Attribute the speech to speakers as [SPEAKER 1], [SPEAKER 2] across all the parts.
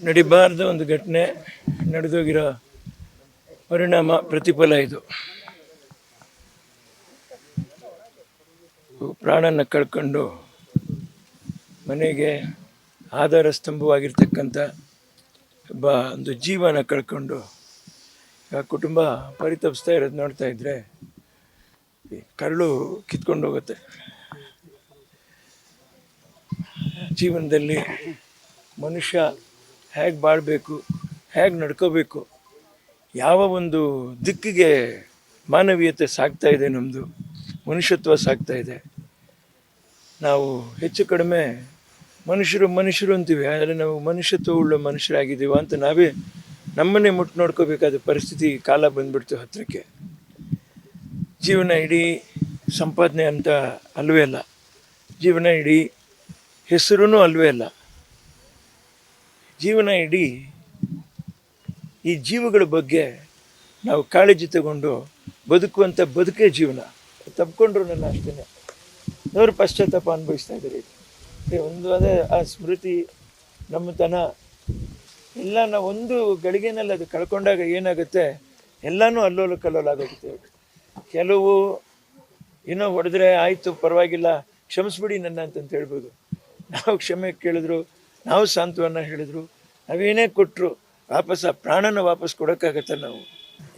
[SPEAKER 1] ನಡಿಬಾರ್ದ ಒಂದು ಘಟನೆ ನಡೆದೋಗಿರೋ ಪರಿಣಾಮ ಪ್ರತಿಫಲ ಇದು. ಪ್ರಾಣನ ಕಳ್ಕೊಂಡು ಮನೆಗೆ ಆಧಾರ ಸ್ತಂಭವಾಗಿರ್ತಕ್ಕಂಥ ಒಬ್ಬ ಒಂದು ಜೀವನ ಕಳ್ಕೊಂಡು ಆ ಕುಟುಂಬ ಪರಿತಪಿಸ್ತಾ ಇರೋದು ನೋಡ್ತಾ ಇದ್ದರೆ ಕರಳು ಕಿತ್ಕೊಂಡು ಹೋಗುತ್ತೆ. ಜೀವನದಲ್ಲಿ ಮನುಷ್ಯ ಹೇಗೆ ಬಾಳಬೇಕು, ಹೇಗೆ ನಡ್ಕೋಬೇಕು, ಯಾವ ಒಂದು ದಿಕ್ಕಿಗೆ ಮಾನವೀಯತೆ ಸಾಗ್ತಾ ಇದೆ, ನಮ್ಮದು ಮನುಷ್ಯತ್ವ ಸಾಗ್ತಾ ಇದೆ. ನಾವು ಹೆಚ್ಚು ಕಡಿಮೆ ಮನುಷ್ಯರು ಅಂತೀವಿ, ಆದರೆ ನಾವು ಮನುಷ್ಯತ್ವ ಉಳ್ಳ ಮನುಷ್ಯರಾಗಿದ್ದೀವ ಅಂತ ನಾವೇ ನಮ್ಮನ್ನೇ ಮುಟ್ಟು ನೋಡ್ಕೋಬೇಕಾದ ಪರಿಸ್ಥಿತಿ ಕಾಲ ಬಂದ್ಬಿಡ್ತು ಹತ್ತಿರಕ್ಕೆ. ಜೀವನ ಇಡೀ ಸಂಪಾದನೆ ಅಂತ ಅಲ್ವೇ ಅಲ್ಲ, ಜೀವನ ಇಡೀ ಹೆಸರೂ ಅಲ್ವೇ ಅಲ್ಲ. ಜೀವನ ಇಡೀ ಈ ಜೀವಗಳ ಬಗ್ಗೆ ನಾವು ಕಾಳಜಿ ತಗೊಂಡು ಬದುಕುವಂಥ ಬದುಕೇ ಜೀವನ. ತಪ್ಪಿಕೊಂಡ್ರು ನನ್ನ ಅಷ್ಟೇ ಅವರು ಪಶ್ಚಾತ್ತಾಪ ಅನುಭವಿಸ್ತಾ ಇದ್ದಾರೆ. ಒಂದು ಅದೇ ಆ ಸ್ಮೃತಿ, ನಮ್ಮತನ ಎಲ್ಲ ನಾವು ಒಂದು ಗಳಿಗೆನಲ್ಲಿ ಅದು ಕಳ್ಕೊಂಡಾಗ ಏನಾಗುತ್ತೆ, ಎಲ್ಲನೂ ಅಲ್ಲೋಲ ಕಲ್ಲೋಲಾಗೋಗುತ್ತೆ. ಕೆಲವು ಏನೋ ಹೊಡೆದ್ರೆ ಆಯಿತು ಪರವಾಗಿಲ್ಲ ಕ್ಷಮಿಸ್ಬಿಡಿ ನನ್ನ ಅಂತಂತ ಹೇಳ್ಬೋದು. ನಾವು ಕ್ಷಮೆ ಕೇಳಿದ್ರು, ನಾವು ಸಾಂತ್ವನ ಹೇಳಿದ್ರು, ನಾವೇನೇ ಕೊಟ್ಟರು ವಾಪಸ್ ಆ ಪ್ರಾಣನ ವಾಪಸ್ ಕೊಡೋಕ್ಕಾಗತ್ತೆ ನಾವು?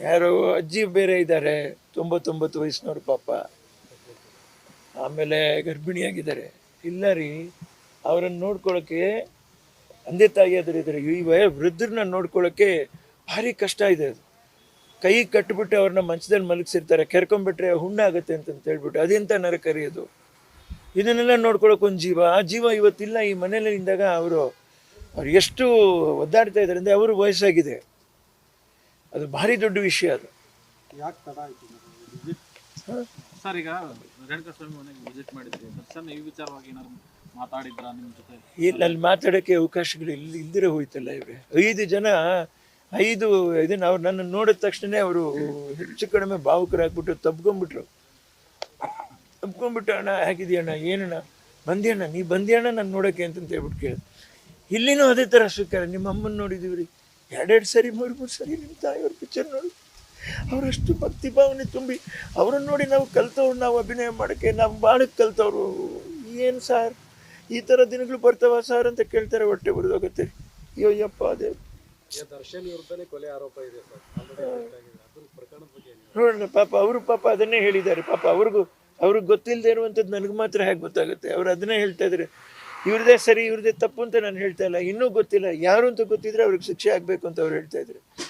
[SPEAKER 1] ಯಾರೋ ಅಜ್ಜಿ ಬೇರೆ ಇದ್ದಾರೆ, 99 ವಯಸ್ಸಿನವ್ರು ಪಾಪ, ಆಮೇಲೆ ಗರ್ಭಿಣಿಯಾಗಿದ್ದಾರೆ. ಇಲ್ಲ ರೀ, ಅವರನ್ನು ನೋಡ್ಕೊಳ್ಳೋಕ್ಕೆ ತಂದೆ ತಾಯಿಯಾದರೂ ಇದ್ದಾರೆ. ಈ ವೃದ್ಧರನ್ನ ನೋಡ್ಕೊಳ್ಳೋಕ್ಕೆ ಭಾರಿ ಕಷ್ಟ ಇದೆ. ಅದು ಕೈ ಕಟ್ಟಿಬಿಟ್ಟು ಅವ್ರನ್ನ ಮಂಚದಲ್ಲಿ ಮಲಗಿಸಿರ್ತಾರೆ, ಕೆರ್ಕೊಂಡ್ಬಿಟ್ರೆ ಹುಣ್ಣಾಗುತ್ತೆ ಅಂತಂತ ಹೇಳ್ಬಿಟ್ಟು ಅದೆಂಥ ನರಕರಿ ಅದು. ಇದನ್ನೆಲ್ಲ ನೋಡ್ಕೊಳ್ಳೋಕೆ ಒಂದು ಜೀವ, ಆ ಜೀವ ಇವತ್ತಿಲ್ಲ ಈ ಮನೇಲಿ ಇಂದಾಗ ಅವ್ರು ಎಷ್ಟು ಒದ್ದಾಡ್ತಾ ಇದ್ದಾರೆ ಅಂದರೆ ಅವರು ವಯಸ್ಸಾಗಿದೆ. ಅದು ಭಾರಿ ದೊಡ್ಡ ವಿಷಯ. ಅದು
[SPEAKER 2] ಯಾಕೆ ತಡ ಆಯ್ತು ಸರ್? ಈಗ ರೇಣುಕಾಸ್ವಾಮಿ ಮನೆಗೆ ವಿಸಿಟ್ ಮಾಡಿದ್ರಿ, ದರ್ಶನ್ ಈ ವಿಚಾರವಾಗಿ ಏನಾದ್ರು ಮಾತಾಡಿದ್ರ ನಿಮ್ಮ ಜೊತೆ?
[SPEAKER 1] ಇಲ್ಲ, ಅಲ್ಲಿ ಮಾತಾಡೋಕ್ಕೆ ಅವಕಾಶಗಳು ಇಲ್ದಿರ ಹೋಯ್ತಲ್ಲ. ಇವ್ರೆ 5 ಜನ 5 ಇದನ್ನು ಅವ್ರು ನನ್ನ ನೋಡಿದ ತಕ್ಷಣ ಅವರು ಹೆಚ್ಚು ಕಡಿಮೆ ಭಾವುಕರಾಗ್ಬಿಟ್ಟು ತಬ್ಕೊಂಡ್ಬಿಟ್ರು. ಅಣ್ಣ ಹೇಗಿದೆಯಣ್ಣ, ಏನಣ್ಣ ಬಂದಿಯಣ್ಣ, ನೀ ಬಂದಿಯಣ್ಣ ನಾನು ನೋಡೋಕ್ಕೆ ಅಂತಂತ ಹೇಳ್ಬಿಟ್ಟು ಕೇಳಿದೆ. ಇಲ್ಲಿನೂ ಅದೇ ಥರ ಸ್ವೀಕಾರ. ನಿಮ್ಮ ಅಮ್ಮನ ನೋಡಿದ್ದೀವಿ ರೀ 2 ಸರಿ 3 ಸರಿ, ನಿಮ್ಮ ತಾಯಿಯವ್ರ ಪಿಕ್ಚರ್ ನೋಡಿ ಅವರಷ್ಟು ಭಕ್ತಿ ಭಾವನೆ ತುಂಬಿ ಅವ್ರನ್ನ ನೋಡಿ ನಾವು ಕಲ್ತವ್ರು, ನಾವು ಅಭಿನಯ ಮಾಡೋಕ್ಕೆ ನಾವು ಬಾಳಕ್ಕೆ ಕಲ್ತವ್ರು. ಏನು ಸಾರ್ ಈ ಥರ ದಿನಗಳು ಬರ್ತಾವ ಸಾರ್ ಅಂತ ಕೇಳ್ತಾರೆ, ಹೊಟ್ಟೆ ಬರೆದೋಗುತ್ತೆ. ಅಯ್ಯೋ ಯಪ್ಪ, ಅದೇ
[SPEAKER 2] ದರ್ಶನ್ ವಿರುದ್ಧನೇ ಕೊಲೆ ಆರೋಪ ಇದೆ
[SPEAKER 1] ನೋಡೋಣ. ಪಾಪ ಅದನ್ನೇ ಹೇಳಿದ್ದಾರೆ. ಪಾಪ ಅವ್ರಿಗೆ ಗೊತ್ತಿಲ್ಲದೆ ಇರುವಂಥದ್ದು ನನಗೆ ಮಾತ್ರ ಹೇಗೆ ಗೊತ್ತಾಗುತ್ತೆ? ಅವ್ರು ಅದನ್ನೇ ಹೇಳ್ತಾ ಇದ್ದಾರೆ, ಇವ್ರದೇ ಸರಿ ಇವ್ರದೇ ತಪ್ಪು ಅಂತ ನಾನು ಹೇಳ್ತಾ ಇಲ್ಲ. ಇನ್ನೂ ಗೊತ್ತಿಲ್ಲ ಯಾರು ಅಂತ ಗೊತ್ತಿದ್ರೆ ಅವ್ರಿಗೆ ಶಿಕ್ಷೆ ಆಗಬೇಕು ಅಂತ ಅವ್ರು ಹೇಳ್ತಾ ಇದ್ದಾರೆ.